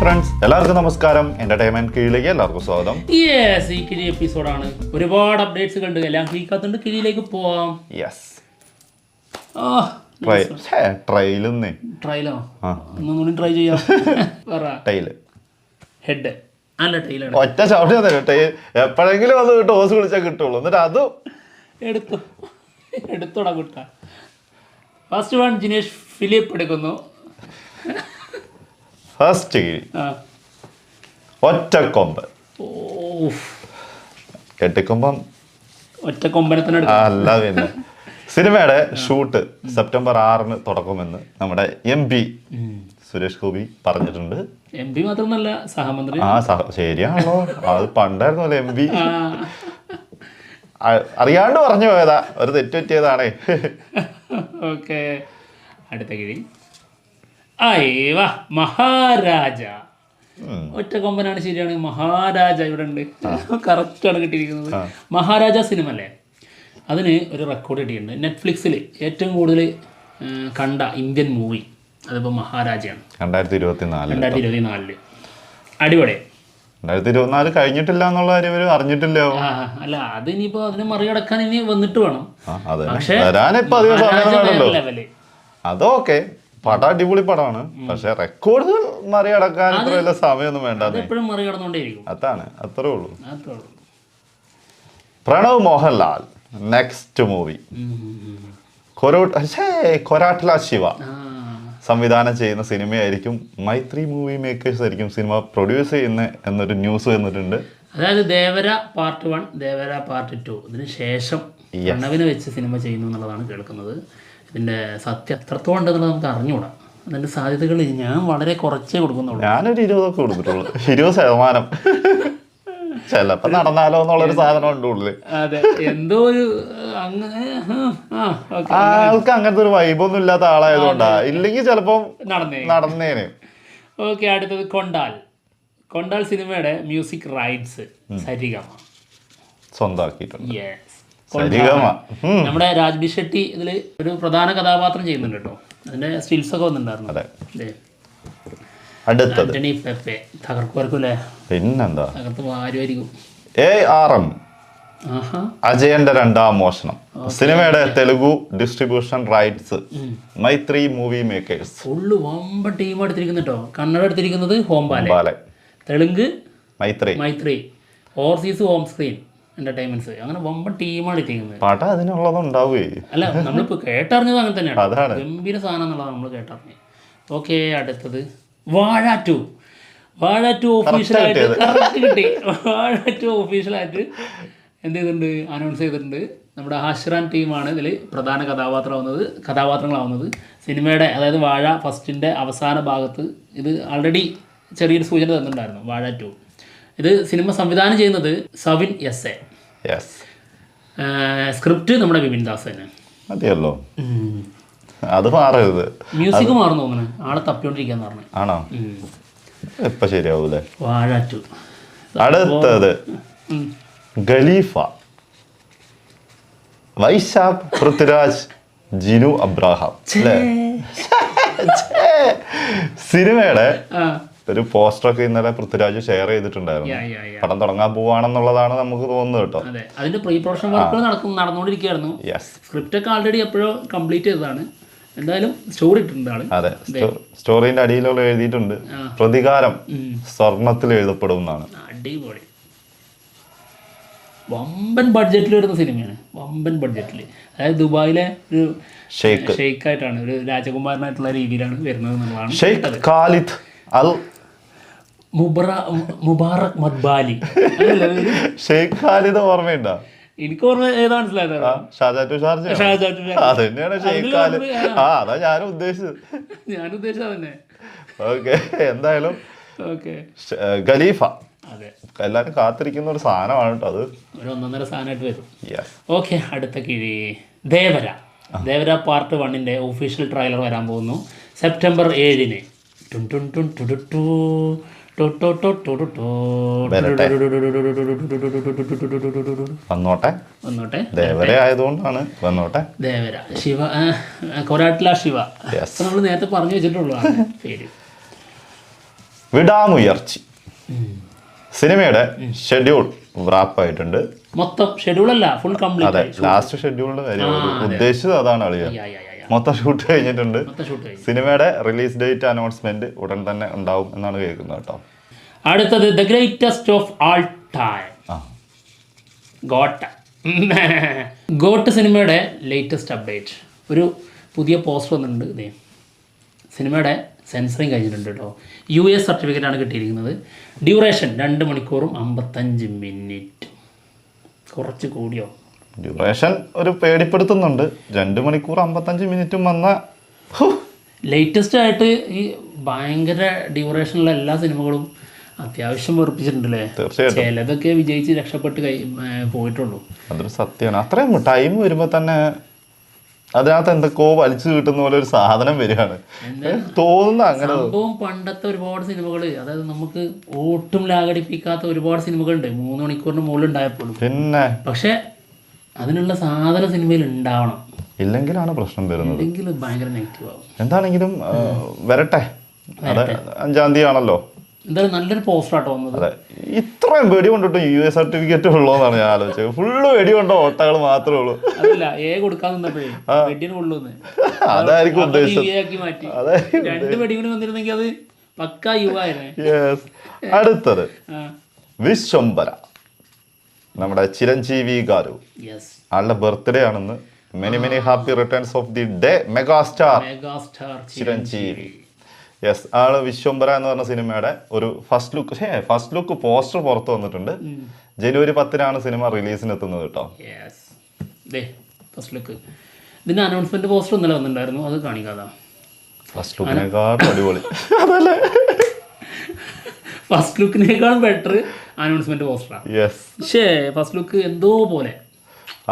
Friends, എല്ലാവർക്കും നമസ്കാരം. Entertainment കീഴിലേക്ക് എല്ലാവർക്കും സ്വാഗതം. യെസ്, ഈ കിഴി എപ്പിസോഡാണ്. ഒരുപാട് അപ്ഡേറ്റ്സ് കണ്ട് എല്ലാം കീക്കാത്തുണ്ട്. കിഴിയിലേക്ക് പോവാം. യെസ്, ട്രയലോ ഒന്നുകൂടി ട്രൈ ചെയ്യാം. ടൈല് ഹെഡ് അല്ല ടൈലാണ്. ഒറ്റ ചവിട്ടി തന്നെ എപ്പോഴെങ്കിലും അത് ടോസ് വിളിച്ചാൽ കിട്ടുള്ളൂ. എന്നിട്ട് അതും എടുത്തോടാ കുട്ട. ഫസ്റ്റ് വൺ ജിനേഷ് ഫിലിപ്പ് എടുക്കുന്നു. ഫസ്റ്റ് കിഴി ഒറ്റക്കൊമ്പ്. കെട്ടിക്കൊമ്പം ഒറ്റക്കൊമ്പനെ തന്നെ അല്ല. പിന്നെ സിനിമയുടെ ഷൂട്ട് സെപ്റ്റംബർ 6 തുടക്കുമെന്ന് നമ്മുടെ MP സുരേഷ് ഗോപി പറഞ്ഞിട്ടുണ്ട്. MP മാത്രമല്ല, സഹമന്ത്രി. ശരിയാണല്ലോ, അത് പണ്ടായിരുന്നല്ലോ MP. അറിയാണ്ട് പറഞ്ഞു പോയതാ, ഒരു തെറ്റ് പറ്റിയതാണേ. ഓക്കെ, അടുത്ത കിഴി മഹാരാജ. ഒറ്റ കൊമ്പനാണ്, ശരിയാണ്. മഹാരാജ ഇവിടെ ഉണ്ട്, കറക്റ്റാണ് കിട്ടിയിരിക്കുന്നത്. മഹാരാജ സിനിമ അല്ലേ, അതിന് ഒരു റെക്കോർഡ് കിട്ടിയിട്ടുണ്ട്. നെറ്റ്ഫ്ലിക്സിൽ ഏറ്റവും കൂടുതൽ കണ്ട ഇന്ത്യൻ മൂവി അതിപ്പോൾ മഹാരാജയാണ്. 2024 അടിപൊളി. 2024 കഴിഞ്ഞിട്ടില്ല എന്നുള്ള കാര്യം ഇവർ അറിഞ്ഞിട്ടില്ല. അല്ല, അത് ഇനിയിപ്പോൾ അതിനെ മറികടക്കാൻ ഇനി വന്നിട്ട് വേണം. പക്ഷേ അതൊക്കെ പടം അടിപൊളി പടമാണ്, പക്ഷെ റെക്കോർഡ് മറികടക്കാൻ ഇത്ര വലിയ സമയമൊന്നും വേണ്ട. എപ്പോഴും മറികടന്നുകൊണ്ടേയിരിക്കും. അതാണ്, അത്രേ ഉള്ളൂ. പ്രണവ് മോഹൻലാൽ നെക്സ്റ്റ് മൂവി കൊരാട്ട്ല ശിവ സംവിധാനം ചെയ്യുന്ന സിനിമയായിരിക്കും. മൈത്രി മൂവി മേക്കേഴ്സ് ആയിരിക്കും സിനിമ പ്രൊഡ്യൂസ് ചെയ്യുന്ന എന്നൊരു ന്യൂസ് വന്നിട്ടുണ്ട്. അതായത് ദേവര പാർട്ട് 1, ദേവര പാർട്ട് 2 ഇതിന് ശേഷം പ്രണവിനെ വെച്ച് സിനിമ ചെയ്യുന്നു എന്നുള്ളതാണ് കേൾക്കുന്നത്. ഇതിൻ്റെ സത്യം എത്രത്തോളം ഉണ്ടെന്നുള്ളത് നമുക്ക് അറിഞ്ഞുകൂടാ. അതിൻ്റെ സാധ്യതകൾ ഞാൻ വളരെ കുറച്ചേ കൊടുക്കുന്നുള്ളൂ. ഞാനൊരു 20 കൊടുത്തിട്ടുള്ളൂ. 20% ചിലപ്പോൾ നടന്നാലോ എന്നുള്ളൊരു സാധനം ഉണ്ട് ഉള്ളിൽ. അതെ, എന്തോ ഒരു ആൾക്ക് അങ്ങനത്തെ ഒരു വൈബൊന്നും ഇല്ലാത്ത ആളായതുകൊണ്ടാ. ഇല്ലെങ്കിൽ ചിലപ്പോൾ നടന്നേനെ. ഓക്കെ, അടുത്തത് കൊണ്ടാൽ സിനിമയുടെ മ്യൂസിക് റൈറ്റ്സ് സരിഗമ സ്വന്തമാക്കിയിട്ടുണ്ട്. നമ്മുടെ രാജ്ബി ഷെട്ടി ഇതിൽ ഒരു പ്രധാന കഥാപാത്രം ചെയ്യുന്നുണ്ട് കേട്ടോ. അതിന്റെ സ്റ്റിൽസ് ഒക്കെ വന്നിട്ടുണ്ടായിരുന്നു. അടുത്തത് തകർക്കുമായിരിക്കും, പിന്നെന്താ, തകർത്ത് വാരുമായിരിക്കും. ARM അജയന്റെ 2ാം മോഷണം സിനിമയുടെ തെലുഗു ഡിസ്ട്രിബ്യൂഷൻ റൈറ്റ്സ് മൈത്രി മൂവി മേക്കേഴ്സ്. ഫുള്ള് വമ്പ ടീം എടുത്തിരിക്കുന്നു കേട്ടോ. കന്നഡ എടുത്തിരിക്കുന്നത് ഹോംബാലെ, തെലുങ്ക് മൈത്രി, ഓവർസീസ് ഹോം സ്ക്രീൻ എന്റർടൈൻമെന്റ്സ്. അങ്ങനെ വമ്പ ടീമാണ് എടുത്തിരിക്കുന്നത്. പടം അതിനുള്ളതുണ്ടാവേ. അല്ല, നമ്മളിപ്പോൾ കേട്ടറിഞ്ഞത് അങ്ങനെ തന്നെയാണ്. ഗംഭീര സാധനം എന്നുള്ളതാണ് നമ്മൾ കേട്ടറിഞ്ഞത്. ഓക്കെ, അടുത്തത് വാഴ 2 ഒഫീഷ്യലായിട്ട് കറക്റ്റ് കിട്ടി. വാഴ 2 ഒഫീഷ്യലായിട്ട് എന്ത് ചെയ്തിട്ടുണ്ട്, അനൗൺസ് ചെയ്തിട്ടുണ്ട്. നമ്മുടെ ഹാഷ്റാൻ ടീമാണ് ഇതിൽ പ്രധാന കഥാപാത്രങ്ങളാവുന്നത്. സിനിമയുടെ, അതായത് വാഴ ഫസ്റ്റിൻ്റെ അവസാന ഭാഗത്ത് ഇത് ആൾറെഡി ചെറിയൊരു സൂചന തന്നിട്ടുണ്ടായിരുന്നു. വാഴ 2 ഇത് സിനിമ സംവിധാനം ചെയ്യുന്നത് സവിൻ SA. സ്ക്രിപ്റ്റ് നമ്മുടെ വിപിൻ ദാസ് തന്നെ. മതിയല്ലോ, അത് മാറരുത്. മ്യൂസിക് മാറുന്നു തോന്നുന്നു, ആളെ തപ്പിക്കൊണ്ടിരിക്കാന്ന് പറഞ്ഞു. ആണോ? ഇപ്പൊ ശരിയാവൂലേ? വാഴ 2. അടുത്തത് ഖലീഫ വൈശാഖ് പൃഥ്വിരാജ് ജിനു അബ്രാഹാം സിനിമയുടെ ഒരു പോസ്റ്ററൊക്കെ ഇന്നലെ പൃഥ്വിരാജ് ഷെയർ ചെയ്തിട്ടുണ്ടായിരുന്നു. പടം തുടങ്ങാൻ പോവാണെന്നുള്ളതാണ് നമുക്ക് തോന്നുന്നത് കേട്ടോ. അതിന്റെ പ്രീ പ്രൊഡക്ഷൻ വർക്ക് നടന്നുകൊണ്ടിരിക്കുകയായിരുന്നു. സ്ക്രിപ്റ്റ് ഒക്കെ ആൾറെഡി എപ്പോഴോ കംപ്ലീറ്റ് ചെയ്തതാണ്. എന്തായാലും സ്റ്റോറി ഇട്ടിട്ടുണ്ട് ആള്. അതെ, സ്റ്റോറിന്റെ അടിയിലുള്ള എഴുതിയിട്ടുണ്ട്, പ്രതികാരം സ്വർണത്തിൽ എഴുതപ്പെടും എന്നാണ്. അടിപൊളി, വമ്പൻ ബഡ്ജറ്റിൽ വരുന്ന സിനിമയാണ്. വമ്പൻ ബഡ്ജറ്റിൽ, അതായത് ദുബായിലെ ഒരു ഷെയ്ഖായിട്ടാണ്, ഒരു രാജകുമാരനായിട്ടുള്ള രീതിയിലാണ് വരുന്നത് എന്നുള്ളതാണ്. ഷെയ്ഖ് ഖാലിദ് അൽ മുബാറക് മദ്ബാലി. ഷെയ്ഖ് ഖാലിദ് ഓർമ്മയുണ്ടോ? എനിക്ക് ഓർമ്മ ഏതാ മനസ്സിലായത്? അതാ ഞാനും ഉദ്ദേശിച്ചത് തന്നെ. ഓക്കെ, എന്തായാലും ഖലീഫ എല്ലാരും കാത്തിരിക്കുന്ന ഒരു സാധനമാണ് കേട്ടോ. അത് ഒരു ഒന്നൊന്നര സാധനമായിട്ട് വരും. ഓക്കെ, അടുത്ത കിഴി ദേവര പാർട്ട് 1 ഒഫീഷ്യൽ ട്രailer വരാൻ പോകുന്നു സെപ്റ്റംബർ 7. വന്നോട്ടെ, ദേവര ആയതുകൊണ്ടാണ് വന്നോട്ടെ. ദേവര ശിവ, കൊരാട്ട്ല ശിവ, നമ്മൾ നേരത്തെ പറഞ്ഞു വെച്ചിട്ടുള്ളതാണ് പേര്. വിടാമുയർച്ചി സിനിമയുടെ ഷെഡ്യൂൾ റാപ്പായിട്ടുണ്ട്. മൊത്തം ഷെഡ്യൂളല്ല, ഫുൾ അതെ, കംപ്ലീറ്റ്. ലാസ്റ്റ് ഷെഡ്യൂളിന്റെ കാര്യം ഉദ്ദേശിച്ചത് അതാണ് അളിയ. മൊത്തം ഷൂട്ട് കഴിഞ്ഞിട്ടുണ്ട്. സിനിമയുടെ റിലീസ് ഡേറ്റ് അനൗൺസ്മെന്റ് ഉടൻ തന്നെ ഉണ്ടാവും എന്നാണ് കേൾക്കുന്നത് കേട്ടോ. അടുത്തത് the greatest of all time, got സിനിമയുടെ ലേറ്റസ്റ്റ് അപ്ഡേറ്റ്. ഒരു പുതിയ പോസ്റ്റർ വന്നിട്ടുണ്ട്. ഇതേ സിനിമയുടെ സെൻസറിങ് കഴിഞ്ഞിട്ടുണ്ട് കേട്ടോ. US സർട്ടിഫിക്കറ്റ് ആണ് കിട്ടിയിരിക്കുന്നത്. ഡ്യൂറേഷൻ 2 മണിക്കൂറും 55 മിനിറ്റ്. കുറച്ച് കൂടിയോ? ഡ്യൂറേഷൻ ഒരു പേടിപ്പെടുത്തുന്നുണ്ട്. 2 മണിക്കൂർ 55 മിനിറ്റും വന്ന ലേറ്റസ്റ്റ് ആയിട്ട് ഈ ഭയങ്കര ഡ്യൂറേഷനുള്ള എല്ലാ സിനിമകളും അത്യാവശ്യം വെറുപ്പിച്ചിട്ടുണ്ടല്ലേ. തീർച്ചയായിട്ടും ചിലതൊക്കെ വിജയിച്ച് രക്ഷപ്പെട്ട് പോയിട്ടുള്ളൂ. അതൊരു സത്യമാണ്. അത്രയും ടൈം വരുമ്പോൾ തന്നെ അതിനകത്ത് എന്തൊക്കെയോ വലിച്ചു കിട്ടുന്ന പോലെ ഒരു സാധനം വരികയാണ് തോന്നുന്ന. അങ്ങനെ സംഭവം പണ്ടത്തെ ഒരുപാട് സിനിമകൾ, അതായത് നമുക്ക് ഒട്ടും ലാഘടിപ്പിക്കാത്ത ഒരുപാട് സിനിമകളുണ്ട് 3 മണിക്കൂറിന് മുകളിൽ ഉണ്ടായപ്പോഴും. പിന്നെ പക്ഷെ അതിനുള്ള സാധനം സിനിമയിൽ ഉണ്ടാവണം, ഇല്ലെങ്കിലാണ് പ്രശ്നം വരുന്നത്. ഇല്ലെങ്കിൽ ഭയങ്കര നെഗറ്റീവ് ആവും. എന്താണെങ്കിലും വരട്ടെ. അത് 5-ാം തീയതി ആണല്ലോ. എന്തായാലും നല്ലൊരു പോസ്റ്ററാട്ടോ വന്നത്. അതെ, ഇത്രയും വെടി കൊണ്ടിട്ട് US സർട്ടിഫിക്കറ്റ് ഉള്ളൂന്നാണ് ഞാൻ ആലോചിച്ചത്. ഫുള്ള് വെടി കൊണ്ട ഓട്ടകൾ മാത്രമേ ഉള്ളൂ. അതല്ല, കൊടുക്കാൻ നിന്നപ്പോഴേ വെടിന് കൊള്ളൂന്ന് അതായിരിക്കും ഉദ്ദേശിച്ചത്. മാറ്റി 2 വെടി കൂടി വന്നിരുന്നെങ്കിൽ അത് പക്കാ യുവായിരുന്നു. അടുത്തത് വിശ്വംഭര, നമ്മുടെ ചിരഞ്ജീവി ഗാരു. ആളുടെ ബർത്ത്ഡേ ആണെന്ന്. Many happy returns of the day megastar Chiranjeevi. ആള് വിശ്വംഭര എന്ന് പറഞ്ഞ സിനിമയുടെ ഒരു ഫസ്റ്റ് ലുക്ക് പോസ്റ്റർ പുറത്ത് വന്നിട്ടുണ്ട്. ജനുവരി 10 സിനിമ റിലീസിന് എത്തുന്നത് കേട്ടോ. ഫസ്റ്റ് ലുക്ക് ഇതിന്റെ അനൗൺസ്മെന്റ് പോസ്റ്റർ ഇന്നലെ വന്നിട്ടുണ്ടായിരുന്നു, അത് കാണിക്കാതാ. ഫസ്റ്റ് ലുക്കിനേക്കാളും അടിപൊളി അതല്ലേ, ഫസ്റ്റ് ലുക്കിനേക്കാളും ബെറ്റർ അനൗൺസ്മെന്റ് പോസ്റ്ററാണ്. പക്ഷേ ഫസ്റ്റ് ലുക്ക് എന്തോ പോലെ.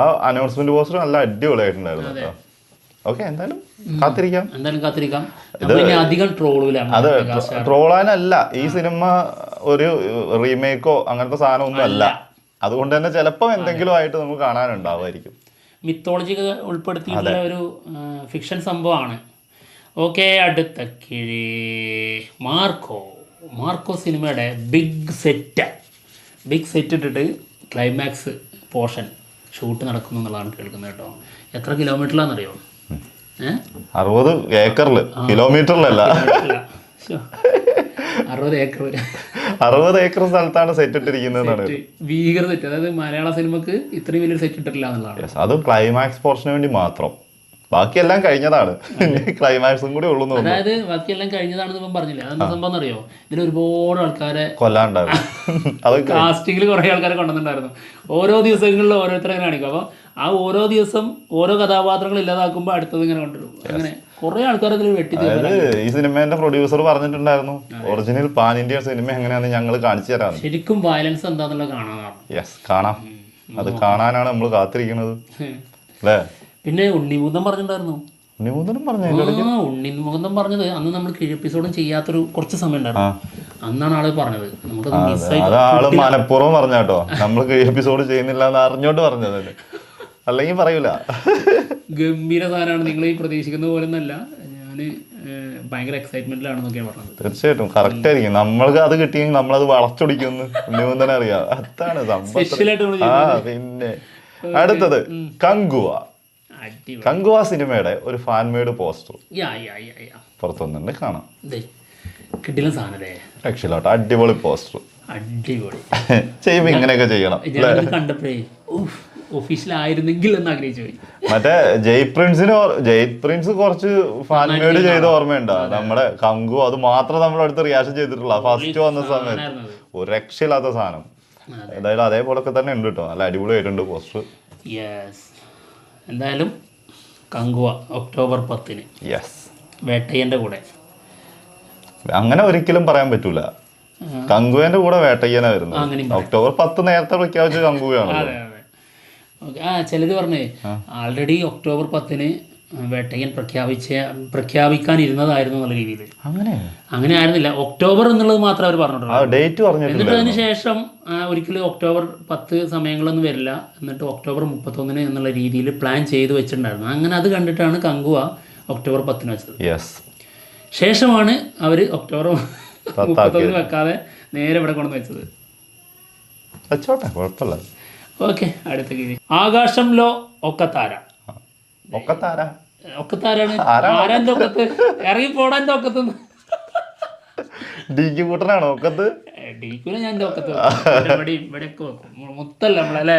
ആ അനൗൺസ്മെന്റ് പോസ്റ്റർ നല്ല അടിപൊളിയായിട്ടുണ്ടായിരുന്നു കേട്ടോ. ഓക്കെ, എന്തായാലും കാത്തിരിക്കാം. അധികം അത് ട്രോളാനല്ല, ഈ സിനിമ ഒരു റീമേക്കോ അങ്ങനത്തെ സാധനം ഒന്നും അല്ല. അതുകൊണ്ട് തന്നെ ചിലപ്പോൾ എന്തെങ്കിലും ആയിട്ട് നമുക്ക് കാണാനുണ്ടാവുമായിരിക്കും. മിത്തോളജി ഉൾപ്പെടുത്തിയിട്ടുള്ള ഒരു ഫിക്ഷൻ സംഭവമാണ്. ഓക്കെ, അടുത്ത കിഴി മാർക്കോ സിനിമയുടെ ബിഗ് സെറ്റ് ഇട്ടിട്ട് ക്ലൈമാക്സ് പോർഷൻ ഷൂട്ട് നടക്കുന്നു എന്നുള്ളതാണ് കേൾക്കുന്നത് കേട്ടോ. എത്ര കിലോമീറ്ററിലാണെന്നറിയോ? 60 ഏക്കറില്, കിലോമീറ്ററിലല്ല. 60 ഏക്കർ സ്ഥലത്താണ് സെറ്റ് ഇട്ടിരിക്കുന്നത്. ഭീകര സെറ്റ്, അതായത് മലയാള സിനിമക്ക് ഇത്രയും വലിയൊരു സെറ്റ് ഇട്ടിട്ടില്ല എന്നുള്ളതാണ്. അത് ക്ലൈമാക്സ് പോർഷന് വേണ്ടി മാത്രം. ബാക്കിയെല്ലാം കഴിഞ്ഞതാണ്, ക്ലൈമാക്സും കൂടി ഉള്ളൂ. അതായത് ബാക്കിയെല്ലാം കഴിഞ്ഞതാണെന്ന് ഇപ്പം പറഞ്ഞില്ലേ, അതെന്താ സംഭവം അറിയോ? ഇതിൽ ഒരുപാട് ആൾക്കാരെ കൊല്ലാണ്ടായിരുന്നു. കാസ്റ്റിംഗിൽ കുറെ ആൾക്കാരെ കൊണ്ടുവന്നിട്ടുണ്ടായിരുന്നു. ഓരോ ദിവസങ്ങളിൽ ഓരോരുത്തരെ കാണിക്കും. അപ്പോൾ ആ ഓരോ ദിവസം ഓരോ കഥാപാത്രങ്ങൾ ഇല്ലാതാക്കുമ്പോൾ അടുത്തത് ഇങ്ങനെ കൊണ്ടുവരും. അങ്ങനെ കുറെ ആൾക്കാർ അതിൽ വെട്ടി. ഈ സിനിമേന്റെ പ്രൊഡ്യൂസർ പറഞ്ഞിട്ടുണ്ടായിരുന്നു, ഒറിജിനൽ പാൻ ഇന്ത്യൻ സിനിമ എങ്ങനെയാണെന്ന് ഞങ്ങൾ കാണിച്ചു തരാം. ശരിക്കും വയലൻസ് എന്താണെന്നുള്ള കാണാം. അത് കാണാനാണ് നമ്മൾ കാത്തിരിക്കുന്നത് അല്ലേ. പിന്നെ ഉണ്ണിമൂന്തം പറഞ്ഞിട്ടുണ്ടായിരുന്നു. ഉണ്ണിമൂന്തം പറഞ്ഞത് അന്ന് നമ്മൾ എപ്പിസോഡും ചെയ്യാത്തൊരു കുറച്ച് സമയം ഉണ്ടായിരുന്നു. അന്നാണ് ആള് പറഞ്ഞത്. ആള് മനഃപൂർവ്വം പറഞ്ഞാട്ടോ, നമ്മൾ എപ്പിസോഡ് ചെയ്യുന്നില്ല എന്ന് അറിഞ്ഞോട്ട് പറഞ്ഞതല്ലേ, അല്ലെങ്കിൽ പറയൂല. ഗംഭീര സാധനമാണ്, നിങ്ങൾ ഈ പ്രതീക്ഷിക്കുന്ന പോലെ ഒന്നല്ല. ഞാന് ഭയങ്കര എക്സൈറ്റ്മെന്റിലാണെന്നൊക്കെയാണ് പറഞ്ഞത്. തീർച്ചയായിട്ടും കറക്റ്റ് ആയിരിക്കും. നമ്മൾക്ക് അത് കിട്ടിയെങ്കിൽ നമ്മളത് വളച്ചൊടിക്കുന്നു. ഉണ്ണിമൂന്തനെ അറിയാം, അതാണ് സംഭവം. പിന്നെ അടുത്തത് കങ്കുവ സിനിമയുടെ ഒരു ഫാൻ മെയ്ഡ് പോസ്റ്റർ പുറത്തു വന്നിട്ടുണ്ട്, കാണാം. കിട്ടില്ല സാധനല്ലേ, രക്ഷയിലോട്ട് അടിപൊളി പോസ്റ്റർ. അടിപൊളി ചെയ്യുമ്പോ ഇങ്ങനെയൊക്കെ ചെയ്യണം. കണ്ടപ്പോഴേ ഒഫീഷ്യലായിരുന്നെങ്കിൽ എന്ന് ആഗ്രഹിച്ചു പോയി. മറ്റേ ജയ് പ്രിൻസ് കുറച്ച് ഫാൻ മെയ്ഡ് ചെയ്ത ഓർമ്മയുണ്ടോ? നമ്മുടെ കങ്കു അത് മാത്രം നമ്മുടെ അടുത്ത് റിയാക്ഷൻ ചെയ്തിട്ടുള്ള ഫസ്റ്റ് വന്ന സമയത്ത് ഒരു രക്ഷയില്ലാത്ത സാധനം. എന്തായാലും അതേപോലൊക്കെ തന്നെ ഉണ്ട് കേട്ടോ, നല്ല അടിപൊളിയായിട്ടുണ്ട് പോസ്റ്റർ. എന്തായാലും കങ്കുവ ഒക്ടോബർ 10 വേട്ടയ്യന്റെ കൂടെ. അങ്ങനെ ഒരിക്കലും പറയാൻ പറ്റൂല. കങ്കുവേന്റെ കൂടെ വേട്ടയ്യനാ വരുന്നത്. ഒക്ടോബർ 10 നേരത്തെ പ്രഖ്യാപിച്ച കങ്കുവയാണ്. ചിലത് പറഞ്ഞേ ആൾറെഡി ഒക്ടോബർ 10 വേട്ടയ്യൻ പ്രഖ്യാപിക്കാനിരുന്നതായിരുന്നു എന്നുള്ള രീതിയിൽ. അങ്ങനെ ആയിരുന്നില്ല, ഒക്ടോബർ എന്നുള്ളത് മാത്രമേ അവർ പറഞ്ഞിട്ടുള്ളൂ. എന്നിട്ട് അതിന് ശേഷം ഒരിക്കലും ഒക്ടോബർ 10 സമയങ്ങളൊന്നും വരില്ല, എന്നിട്ട് ഒക്ടോബർ 31 എന്നുള്ള രീതിയിൽ പ്ലാൻ ചെയ്ത് വെച്ചിട്ടുണ്ടായിരുന്നു. അങ്ങനെ അത് കണ്ടിട്ടാണ് കങ്കുവ ഒക്ടോബർ 10 വെച്ചത്. ശേഷമാണ് അവർ ഒക്ടോബർ 31 വെക്കാതെ നേരെ ഇവിടെ കൊണ്ടുവന്ന് വെച്ചത്. വെച്ചോട്ടെ, കുഴപ്പമില്ല. ഓക്കെ, അടുത്ത ഗീതി. ആകാശംലോ ഒക്കത്താര. ഒക്കത്താരാണ്. ആരാൻ്റെ ഒക്കത്ത്? ഇറങ്ങി പോടാ എൻ്റെ ഒക്കത്തുനിന്ന്. ഡിക്ക് കൂട്ടനാണോ ഒക്കത്ത്? ഡിക്കൂല ഞാൻ എൻ്റെ ഒക്കത്ത് ഇവിടെയൊക്കെ വെക്കും. മൊത്തല്ല നമ്മളല്ലേ.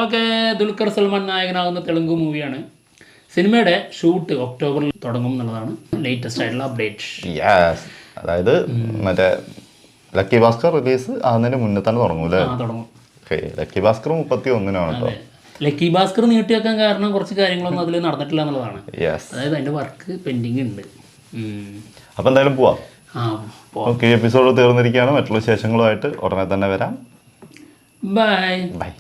ഓക്കെ, ദുൽഖർ സൽമാൻ നായകനാകുന്ന തെലുങ്ക് മൂവിയാണ്. സിനിമയുടെ ഷൂട്ട് ഒക്ടോബറിൽ തുടങ്ങും എന്നുള്ളതാണ് ലേറ്റസ്റ്റ് ആയിട്ടുള്ള അപ്ഡേറ്റ്. അതായത് മറ്റേ ലക്കി ഭാസ്കർ റിലീസ് ആകുന്നതിന് മുന്നേ തന്നെ തുടങ്ങും അല്ലേ? തുടങ്ങും. ലക്കി ഭാസ്കർ 31 കേട്ടോ. ലക്കി ഭാസ്കർ നീട്ടി വെക്കാൻ കാരണം കുറച്ച് കാര്യങ്ങളൊന്നും അതിൽ നടന്നിട്ടില്ല എന്നുള്ളതാണ്. അതായത് അതിന്റെ വർക്ക് പെൻഡിങ് ഉണ്ട്. അപ്പൊ എന്തായാലും പോവാം. ഓക്കെ, എപ്പിസോഡ് തീർന്നിരിക്കുകയാണ്. മറ്റുള്ള വിശേഷങ്ങളുമായിട്ട് ഉടനെ തന്നെ വരാം. ബൈ.